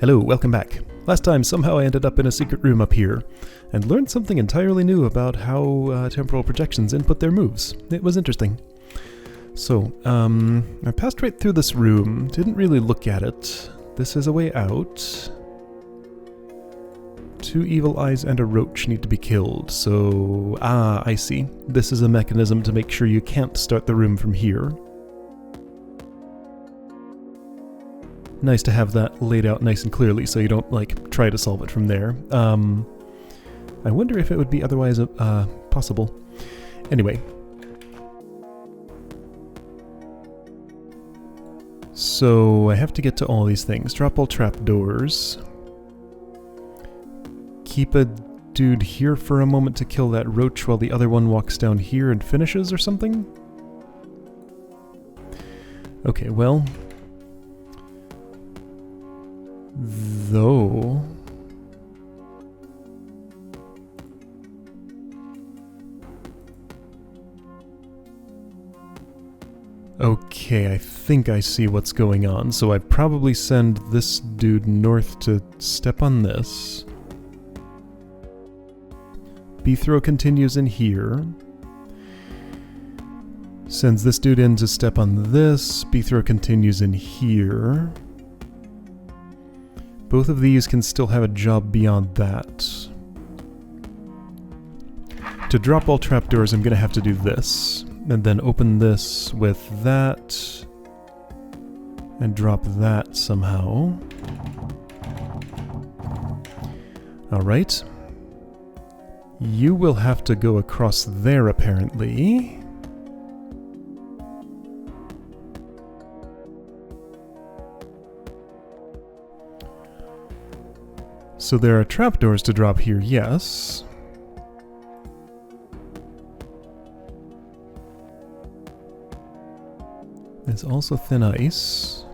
Hello, welcome back. Last time, somehow I ended up in a secret room up here, and learned something entirely new about how temporal projections input their moves. It was interesting. So, I passed right through this room, didn't really look at it. This is a way out. 2 evil eyes and a roach need to be killed, so... I see. This is a mechanism to make sure you can't start the room from here. Nice to have that laid out nice and clearly so you don't, like, try to solve it from there. I wonder if it would be otherwise possible. Anyway. So, I have to get to all these things. Drop all trapdoors. Keep a dude here for a moment to kill that roach while the other one walks down here and finishes or something? Okay, well... Though... Okay, I think I see what's going on. So I'd probably send this dude north to step on this. B-throw continues in here. Sends this dude in to step on this. B-throw continues in here. Both of these can still have a job beyond that. To drop all trapdoors, I'm going to have to do this. And then open this with that. And drop that somehow. Alright. You will have to go across there, apparently. So there are trapdoors to drop here, yes. There's also thin ice.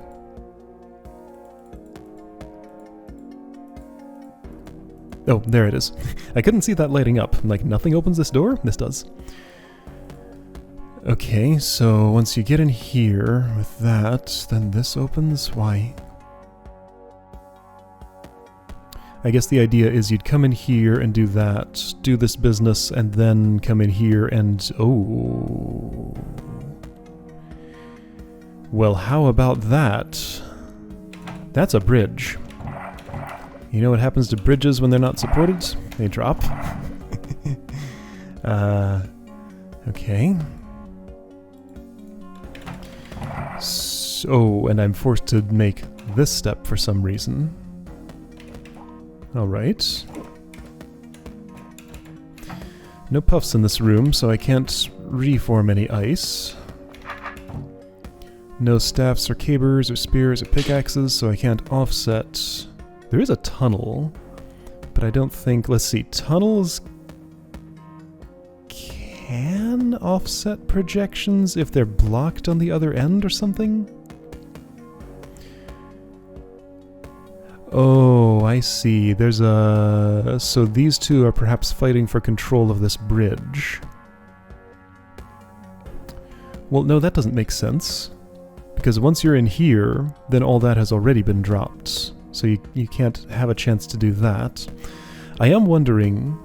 Oh, there it is. I couldn't see that lighting up. Like, nothing opens this door? This does. Okay, so once you get in here with that, then this opens. Why? I guess the idea is you'd come in here and do that, do this business, and then come in here and... Oh... Well, how about that? That's a bridge. You know what happens to bridges when they're not supported? They drop. Okay. So, and I'm forced to make this step for some reason. Alright. No puffs in this room, so I can't reform any ice. No staffs or cabers or spears or pickaxes, so I can't offset. There is a tunnel, but I don't think... Let's see, tunnels can offset projections if they're blocked on the other end or something? Oh, I see. There's a... So these two are perhaps fighting for control of this bridge. Well, no, that doesn't make sense. Because once you're in here, then all that has already been dropped. So you can't have a chance to do that. I am wondering...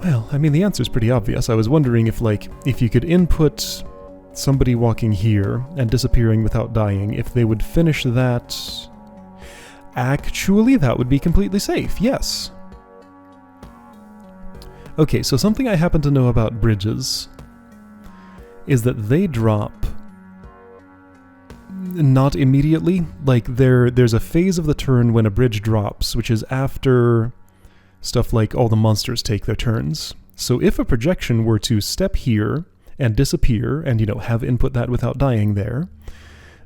Well, I mean, the answer's pretty obvious. I was wondering if, like, if you could input somebody walking here and disappearing without dying, if they would finish that... Actually, that would be completely safe, yes. Okay, so something I happen to know about bridges is that they drop not immediately. Like, there's a phase of the turn when a bridge drops, which is after stuff like all the monsters take their turns. So if a projection were to step here and disappear, and, you know, have input that without dying there,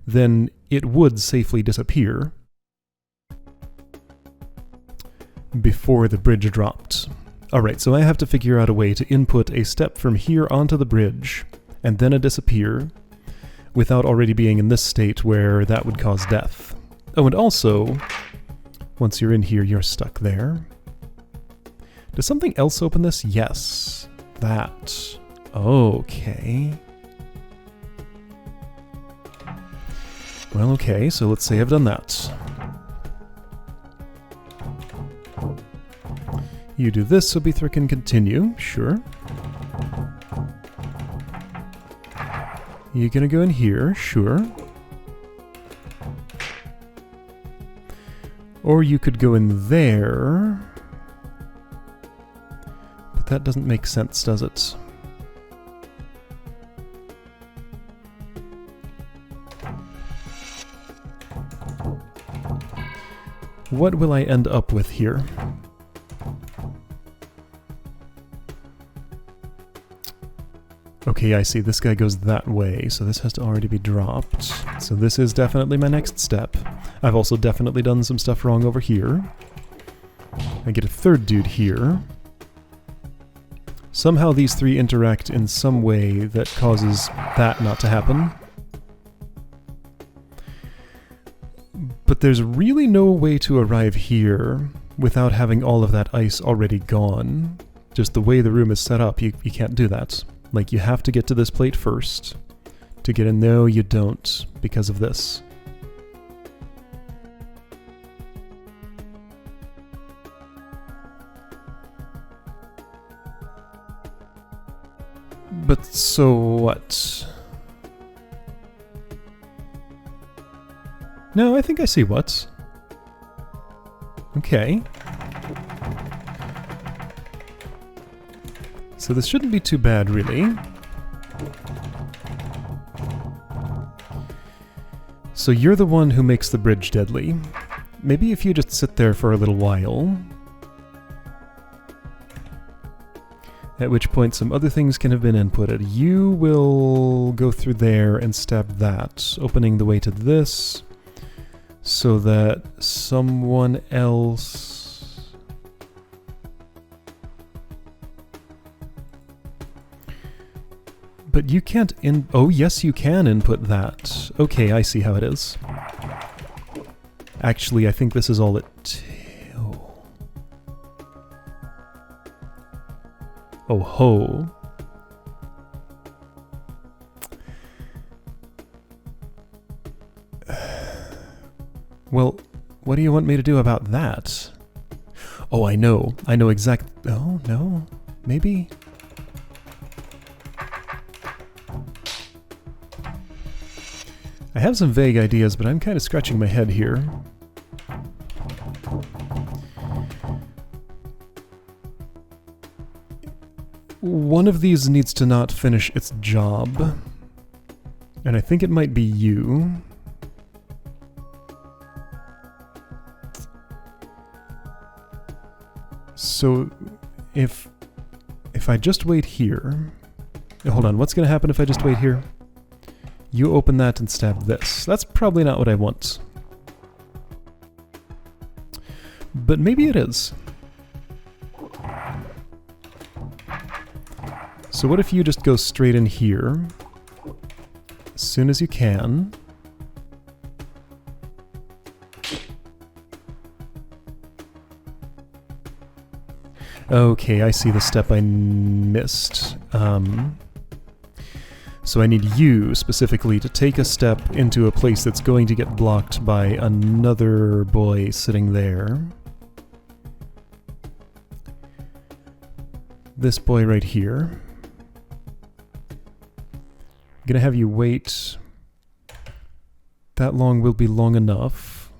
then it would safely disappear before the bridge dropped. Alright, so I have to figure out a way to input a step from here onto the bridge, and then a disappear, without already being in this state where that would cause death. Oh, and also, once you're in here, you're stuck there. Does something else open this? Yes. That. Okay. Well, okay, so let's say I've done that. You do this so Bithra can continue, sure. You gonna go in here, sure. Or you could go in there. But that doesn't make sense, does it? What will I end up with here? Okay, I see. This guy goes that way, so this has to already be dropped. So this is definitely my next step. I've also definitely done some stuff wrong over here. I get a third dude here. Somehow these three interact in some way that causes that not to happen. But there's really no way to arrive here without having all of that ice already gone. Just the way the room is set up, you can't do that. Like, you have to get to this plate first to get in. No, you don't, because of this. But so what? No, I think I see what. Okay. So this shouldn't be too bad, really. So you're the one who makes the bridge deadly. Maybe if you just sit there for a little while. At which point some other things can have been inputted. You will go through there and stab that, opening the way to this, so that someone else... But you can't oh yes you can input that. Okay, I see how it is. Actually, I think this is all it... Oh ho. Well, what do you want me to do about that? Oh, I know. I know exact... Oh, no. Maybe? I have some vague ideas, but I'm kind of scratching my head here. One of these needs to not finish its job. And I think it might be you. So, if I just wait here... Hold on, what's going to happen if I just wait here? You open that and stab this. That's probably not what I want. But maybe it is. So what if you just go straight in here, as soon as you can. Okay, I see the step I missed. So I need you, specifically, to take a step into a place that's going to get blocked by another boy sitting there. This boy right here. I'm gonna have you wait. That long will be long enough.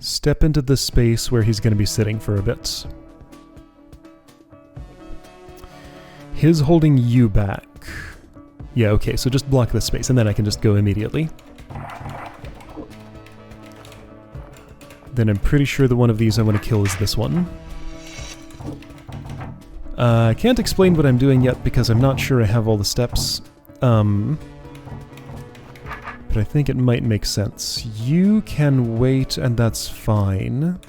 Step into the space where he's gonna be sitting for a bit. His holding you back. Yeah, okay, so just block this space, and then I can just go immediately. Then I'm pretty sure the one of these I want to kill is this one. I can't explain what I'm doing yet because I'm not sure I have all the steps. But I think it might make sense. You can wait, and that's fine.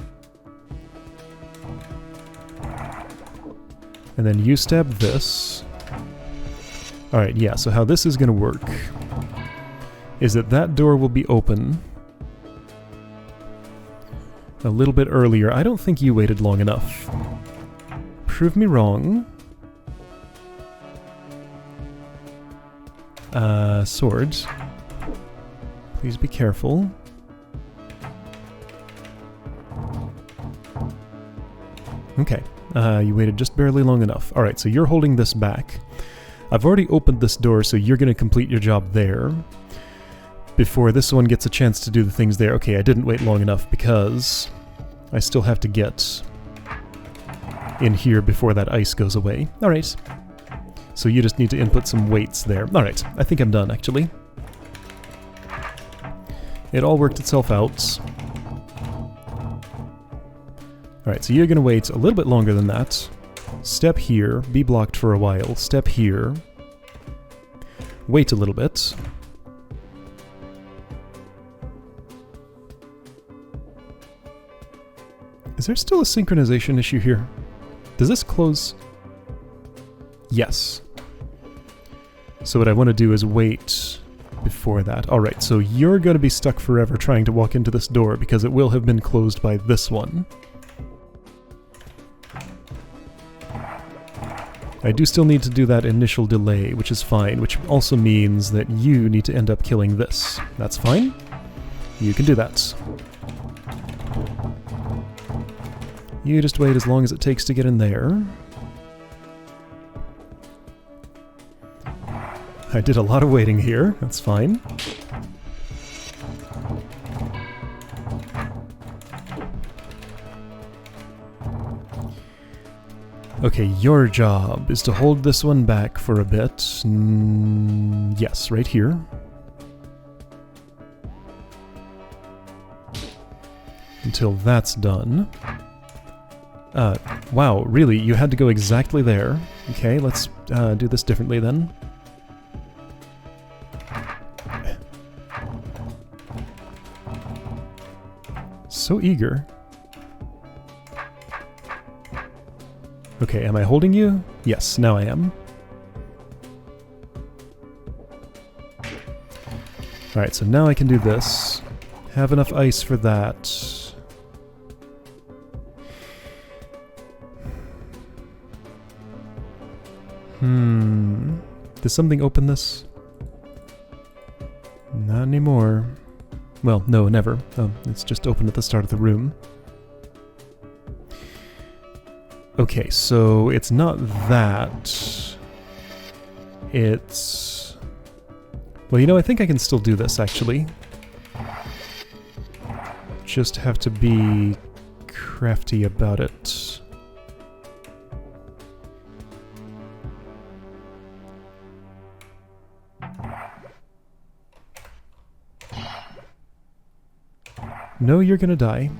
And then you stab this. Alright, yeah, so how this is going to work is that that door will be open a little bit earlier. I don't think you waited long enough. Prove me wrong. Swords. Please be careful. Okay, you waited just barely long enough. Alright, so you're holding this back. I've already opened this door, so you're going to complete your job there before this one gets a chance to do the things there. Okay, I didn't wait long enough because I still have to get in here before that ice goes away. Alright. So you just need to input some weights there. Alright, I think I'm done, actually. It all worked itself out. Alright, so you're going to wait a little bit longer than that. Step here, be blocked for a while. Step here. Wait a little bit. Is there still a synchronization issue here? Does this close? Yes. So what I want to do is wait before that. Alright, so you're going to be stuck forever trying to walk into this door because it will have been closed by this one. I do still need to do that initial delay, which is fine, which also means that you need to end up killing this. That's fine. You can do that. You just wait as long as it takes to get in there. I did a lot of waiting here, that's fine. Okay, your job is to hold this one back for a bit. Yes, right here. Until that's done. Wow, really? You had to go exactly there. Okay, let's do this differently then. So eager. Okay, am I holding you? Yes, now I am. Alright, so now I can do this. Have enough ice for that. Does something open this? Not anymore. Well, no, never. Oh, it's just open at the start of the room. Okay, so it's not that. It's... Well, you know, I think I can still do this, actually. Just have to be crafty about it. No, you're gonna die.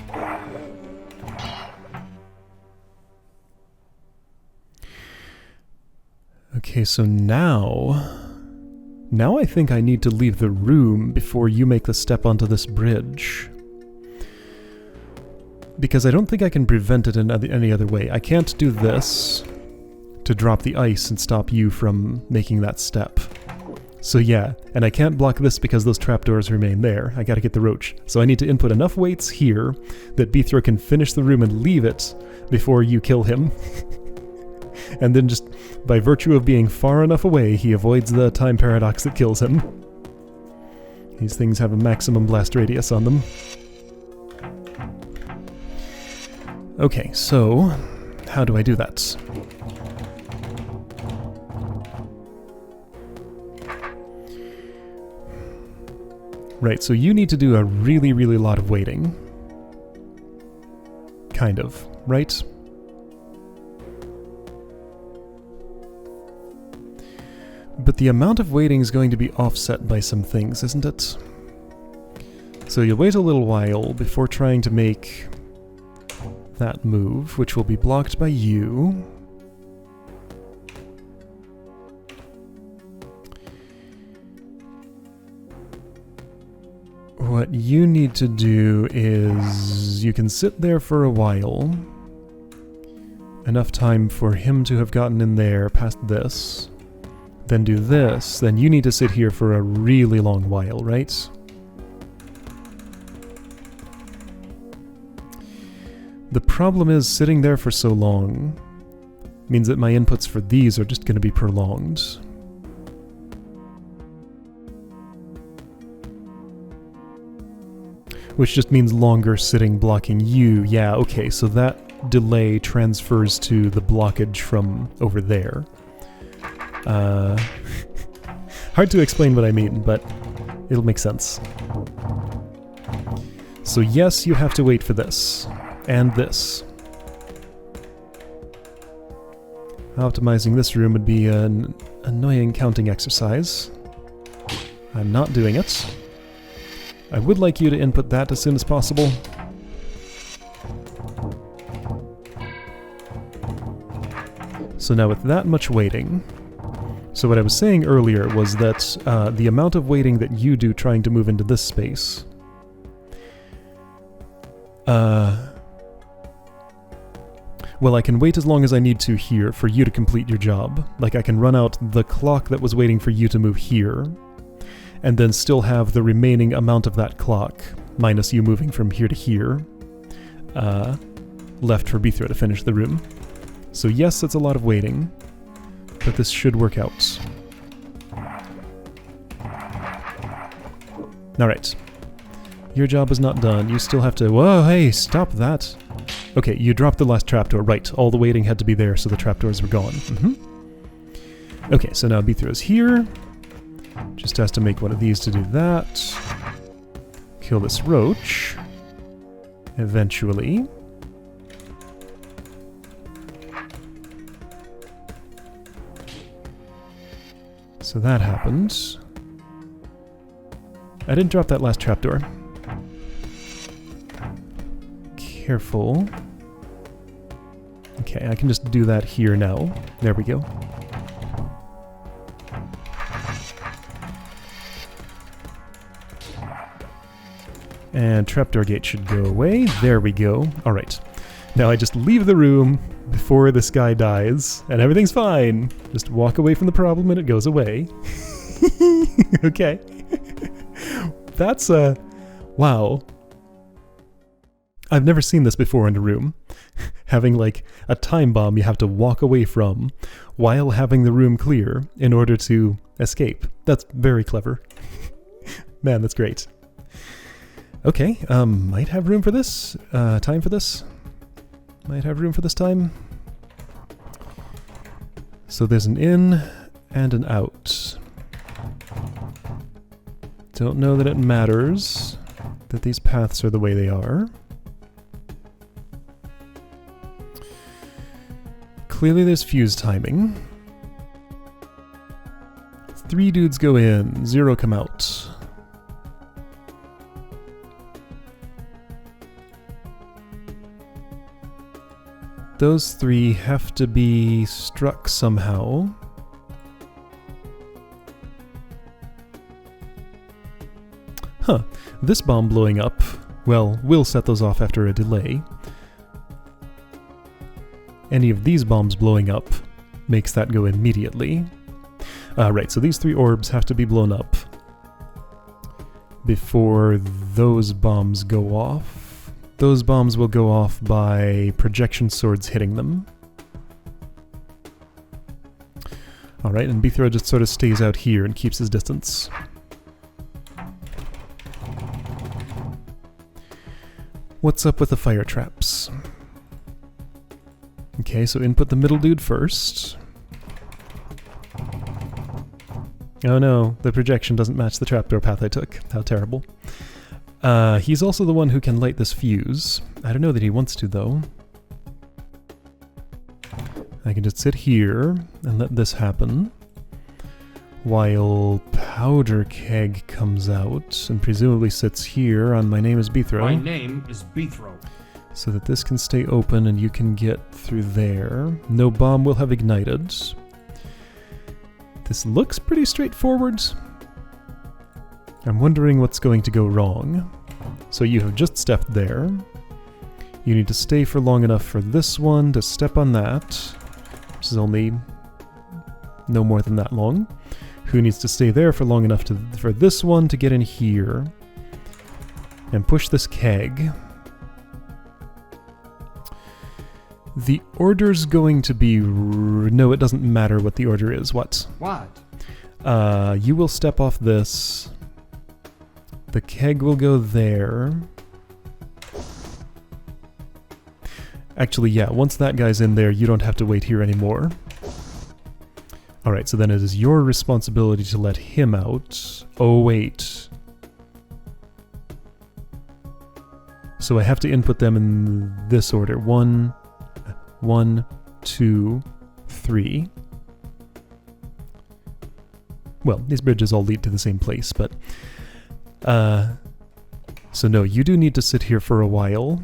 Okay, so now I think I need to leave the room before you make the step onto this bridge. Because I don't think I can prevent it in any other way. I can't do this to drop the ice and stop you from making that step. So yeah, and I can't block this because those trapdoors remain there. I gotta get the roach. So I need to input enough weights here that Beethro can finish the room and leave it before you kill him. And then just by virtue of being far enough away, he avoids the time paradox that kills him. These things have a maximum blast radius on them. Okay, so how do I do that? Right, so you need to do a really, really lot of waiting. Kind of, right? But the amount of waiting is going to be offset by some things, isn't it? So you'll wait a little while before trying to make that move, which will be blocked by you. What you need to do is you can sit there for a while. Enough time for him to have gotten in there past this. Then do this. Then you need to sit here for a really long while, right? The problem is sitting there for so long means that my inputs for these are just going to be prolonged. Which just means longer sitting blocking you. Yeah, okay, so that delay transfers to the blockage from over there. Hard to explain what I mean, but it'll make sense. So yes, you have to wait for this. And this. Optimizing this room would be an annoying counting exercise. I'm not doing it. I would like you to input that as soon as possible. So now with that much waiting... So what I was saying earlier was that the amount of waiting that you do trying to move into this space... well, I can wait as long as I need to here for you to complete your job. Like, I can run out the clock that was waiting for you to move here, and then still have the remaining amount of that clock, minus you moving from here to here, left for Bithro to finish the room. So yes, that's a lot of waiting, but this should work out. Alright. Your job is not done. You still have to... Whoa, hey, stop that! Okay, you dropped the last trapdoor. Right, all the waiting had to be there, so the trapdoors were gone. Okay, so now Bithro's here. Just has to make one of these to do that. Kill this roach. Eventually. So that happened. I didn't drop that last trapdoor. Careful. Okay, I can just do that here now. There we go. And trapdoor gate should go away. There we go. Alright. Now I just leave the room before this guy dies, and everything's fine. Just walk away from the problem and it goes away. Okay. That's wow. I've never seen this before in a room. Having like a time bomb you have to walk away from while having the room clear in order to escape. That's very clever. Man, that's great. Okay, might have room for this. Time for this. Might have room for this time. So there's an in and an out. Don't know that it matters that these paths are the way they are. Clearly there's fuse timing. 3 dudes go in, 0 come out. Those 3 have to be struck somehow. Huh, this bomb blowing up, well, we'll set those off after a delay. Any of these bombs blowing up makes that go immediately. Right, so these 3 orbs have to be blown up before those bombs go off. Those bombs will go off by projection swords hitting them. Alright, and Bithro just sort of stays out here and keeps his distance. What's up with the fire traps? Okay, so input the middle dude first. Oh no, the projection doesn't match the trapdoor path I took. How terrible. He's also the one who can light this fuse. I don't know that he wants to, though. I can just sit here and let this happen, while Powder Keg comes out and presumably sits here on My Name is Bithro. My name is Bithro. So that this can stay open and you can get through there. No bomb will have ignited. This looks pretty straightforward. I'm wondering what's going to go wrong. So you have just stepped there. You need to stay for long enough for this one to step on that, which is only no more than that long. Who needs to stay there for long enough for this one to get in here and push this keg. The order's going to be... No, it doesn't matter what the order is. What? What? You will step off this. The keg will go there. Actually, yeah, once that guy's in there, you don't have to wait here anymore. Alright, so then it is your responsibility to let him out. Oh, wait. So I have to input them in this order. 1, 2, 3. Well, these bridges all lead to the same place, but... so no, you do need to sit here for a while.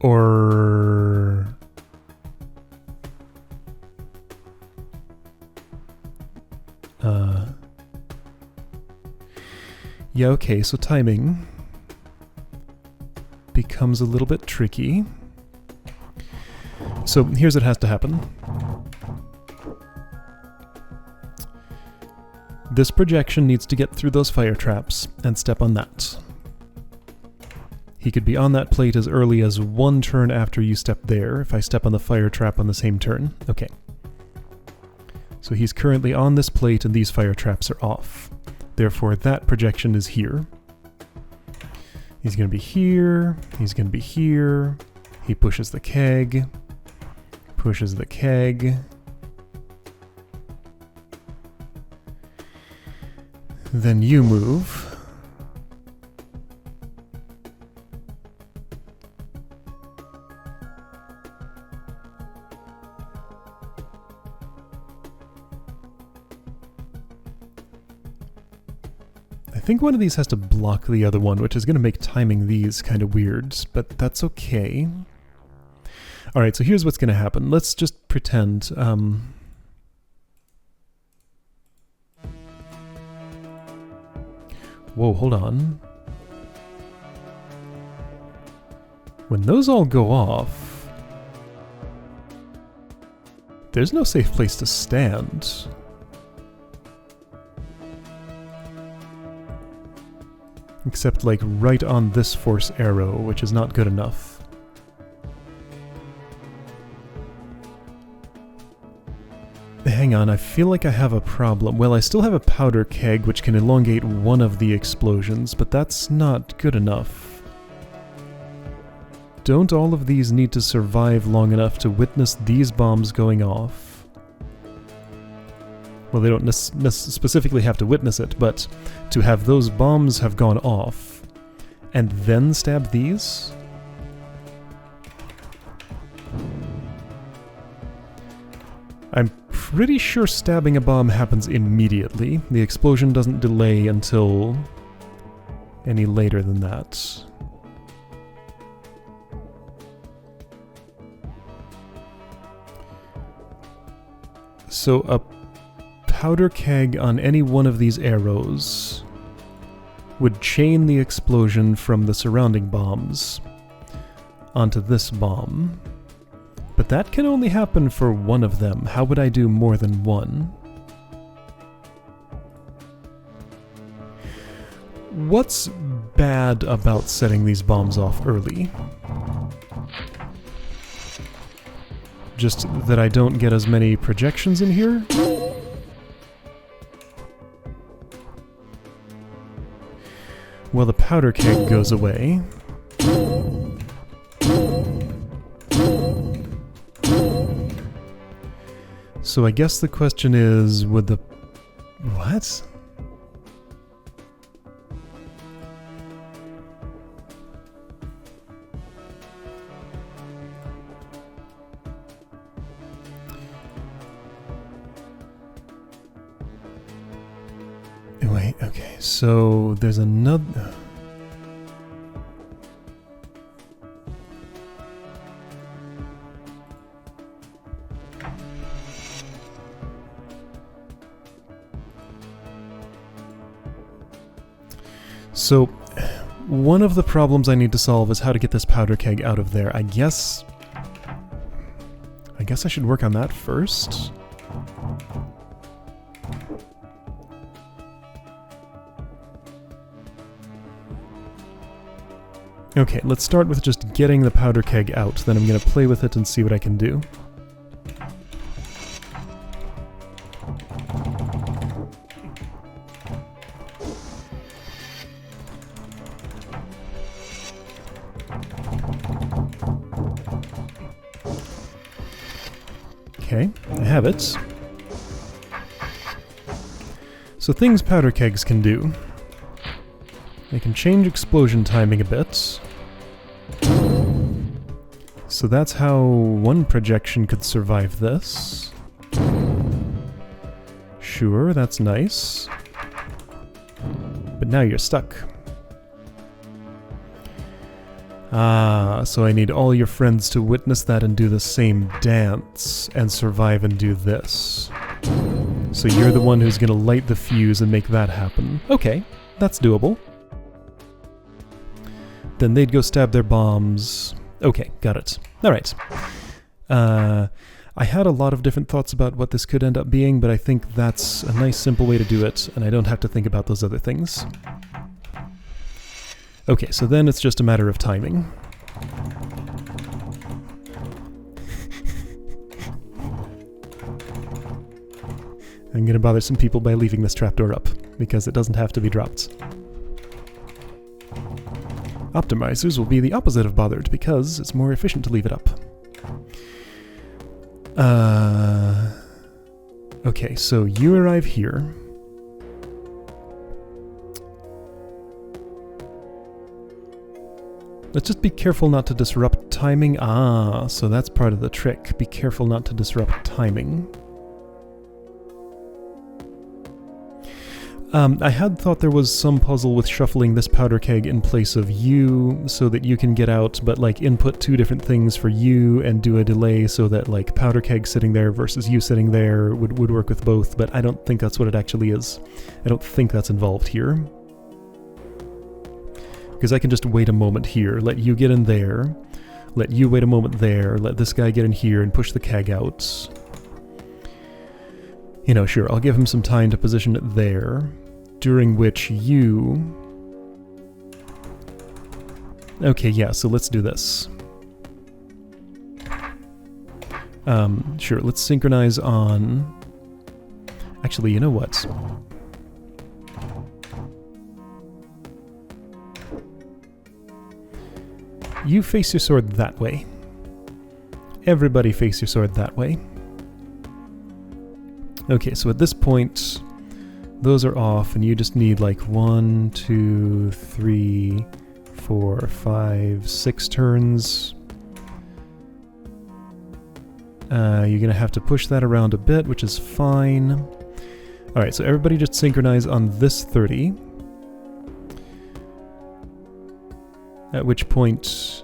Or... yeah, okay, so timing becomes a little bit tricky. So here's what has to happen. This projection needs to get through those fire traps and step on that. He could be on that plate as early as 1 turn after you step there, if I step on the fire trap on the same turn. Okay. So he's currently on this plate and these fire traps are off. Therefore that projection is here. He's going to be here, he's going to be here. He pushes the keg. Pushes the keg. Then you move. I think one of these has to block the other one, which is going to make timing these kind of weird, but that's okay. Alright, so here's what's going to happen. Let's just pretend... Whoa, hold on. When those all go off... there's no safe place to stand. Except, like, right on this force arrow, which is not good enough. Hang on, I feel like I have a problem. Well, I still have a powder keg, which can elongate one of the explosions, but that's not good enough. Don't all of these need to survive long enough to witness these bombs going off? Well, they don't specifically have to witness it, but to have those bombs have gone off, and then stab these? I'm pretty sure stabbing a bomb happens immediately. The explosion doesn't delay until any later than that. So a powder keg on any one of these arrows would chain the explosion from the surrounding bombs onto this bomb. But that can only happen for one of them. How would I do more than one? What's bad about setting these bombs off early? Just that I don't get as many projections in here? Well, the powder keg goes away. So I guess the question is, would the... what? Wait, okay, so there's another... So, one of the problems I need to solve is how to get this powder keg out of there. I guess I should work on that first. Okay, let's start with just getting the powder keg out, then I'm going to play with it and see what I can do. Okay, I have it. So things powder kegs can do. They can change explosion timing a bit. So that's how one projection could survive this. Sure, that's nice. But now you're stuck. Ah, so I need all your friends to witness that and do the same dance, and survive and do this. So you're the one who's gonna light the fuse and make that happen. Okay, that's doable. Then they'd go stab their bombs. Okay, got it. Alright. I had a lot of different thoughts about what this could end up being, but I think that's a nice simple way to do it, and I don't have to think about those other things. Okay, so then it's just a matter of timing. I'm gonna bother some people by leaving this trapdoor up, because it doesn't have to be dropped. Optimizers will be the opposite of bothered, because it's more efficient to leave it up. Okay, so you arrive here. Let's just be careful not to disrupt timing. Ah, so that's part of the trick. Be careful not to disrupt timing. I had thought there was some puzzle with shuffling this powder keg in place of you so that you can get out, but like input two different things for you and do a delay so that like powder keg sitting there versus you sitting there would work with both, but I don't think that's what it actually is. I don't think that's involved here. Because I can just wait a moment here, let you get in there, let you wait a moment there, let this guy get in here and push the keg out. You know, sure, I'll give him some time to position it there, during which you... Okay, yeah, so let's do this. Sure, let's synchronize on... Actually, you know what? You face your sword that way. Everybody face your sword that way. Okay, so at this point, those are off, and you just need like 1, 2, 3, 4, 5, 6 turns. You're gonna have to push that around a bit, which is fine. Alright, so everybody just synchronize on this 30. At which point,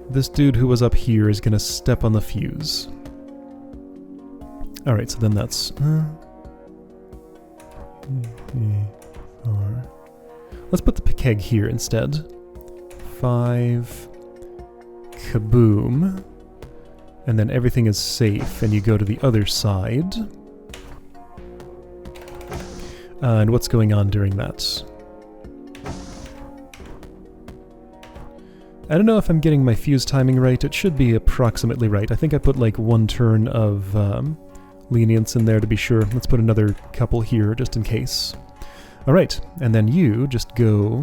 this dude who was up here is gonna step on the fuse. Alright, so then that's... 4. Let's put the keg here instead. 5... Kaboom. And then everything is safe, and you go to the other side. And what's going on during that? I don't know if I'm getting my fuse timing right. It should be approximately right. I think I put like 1 turn of lenience in there to be sure. Let's put another couple here just in case. Alright, and then you just go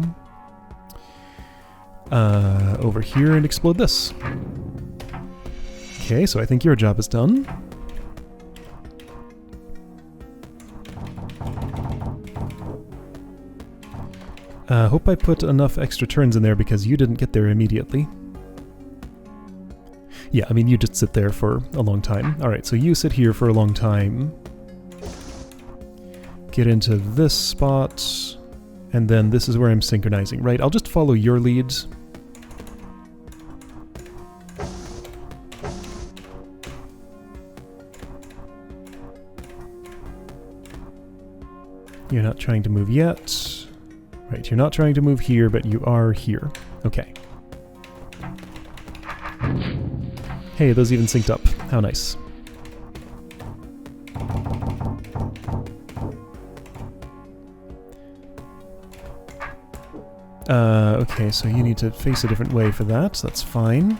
over here and explode this. Okay, so I think your job is done. Hope I put enough extra turns in there because you didn't get there immediately. Yeah, I mean, you just sit there for a long time. Alright, so you sit here for a long time. Get into this spot. And then this is where I'm synchronizing, right? I'll just follow your lead. You're not trying to move yet. Right, you're not trying to move here, but you are here. Okay. Hey, those even synced up. How nice. Okay, so you need to face a different way for that. That's fine.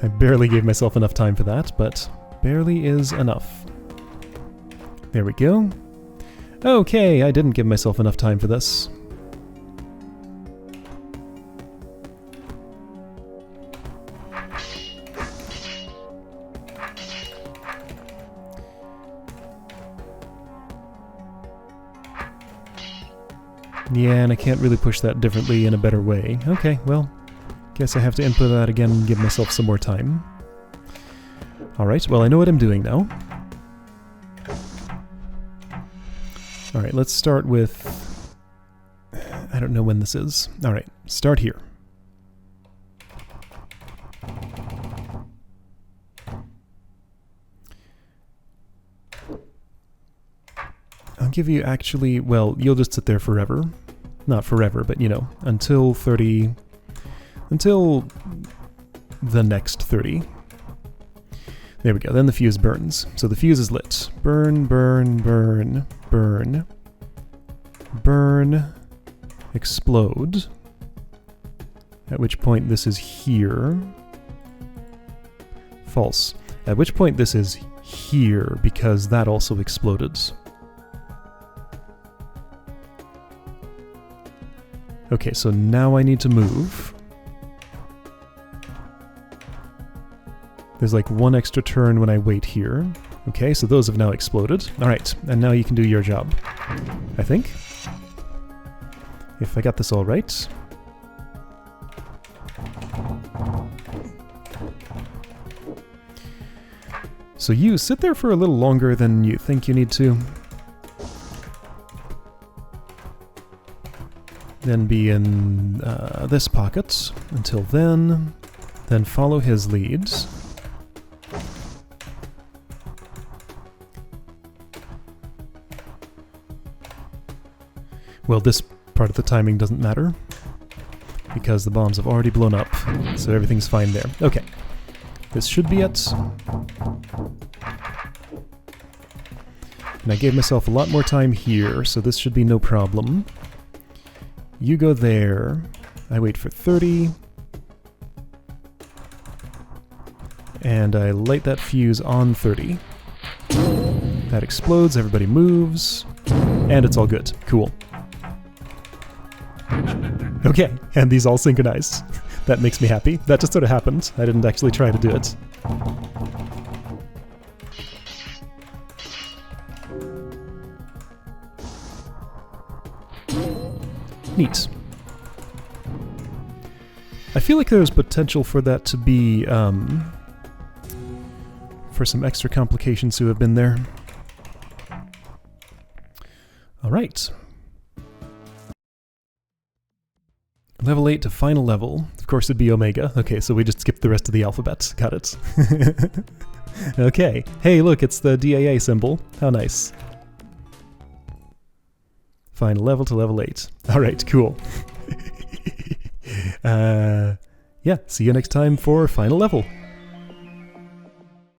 I barely gave myself enough time for that, but barely is enough. There we go. Okay, I didn't give myself enough time for this. Yeah, and I can't really push that differently in a better way. Okay, well, guess I have to input that again and give myself some more time. Alright, well I know what I'm doing now. Alright, let's start with... I don't know when this is. Alright, start here. I'll give you actually, well, you'll just sit there forever. Not forever, but you know, until 30... Until the next 30. There we go, then the fuse burns. So the fuse is lit. Burn, burn, burn, burn. Burn. Explode. At which point this is here. False. At which point this is here, because that also exploded. Okay, so now I need to move. There's like one extra turn when I wait here. Okay, so those have now exploded. Alright, and now you can do your job. I think. If I got this all right. So you sit there for a little longer than you think you need to. Then be in this pocket until then. Then follow his leads. Well, this part of the timing doesn't matter, because the bombs have already blown up, so everything's fine there. Okay, this should be it. And I gave myself a lot more time here, so this should be no problem. You go there, I wait for 30, and I light that fuse on 30. That explodes, everybody moves, and it's all good. Cool. Okay, and these all synchronized. That makes me happy. That just sort of happened. I didn't actually try to do it. Neat. I feel like there's potential for that to be, for some extra complications to have been there. Alright. Level 8 to final level. Of course it'd be Omega. Okay, so we just skipped the rest of the alphabet. Got it. Okay. Hey, look, it's the DAA symbol. How nice. Final level to level 8. Alright, cool. Yeah, see you next time for final level.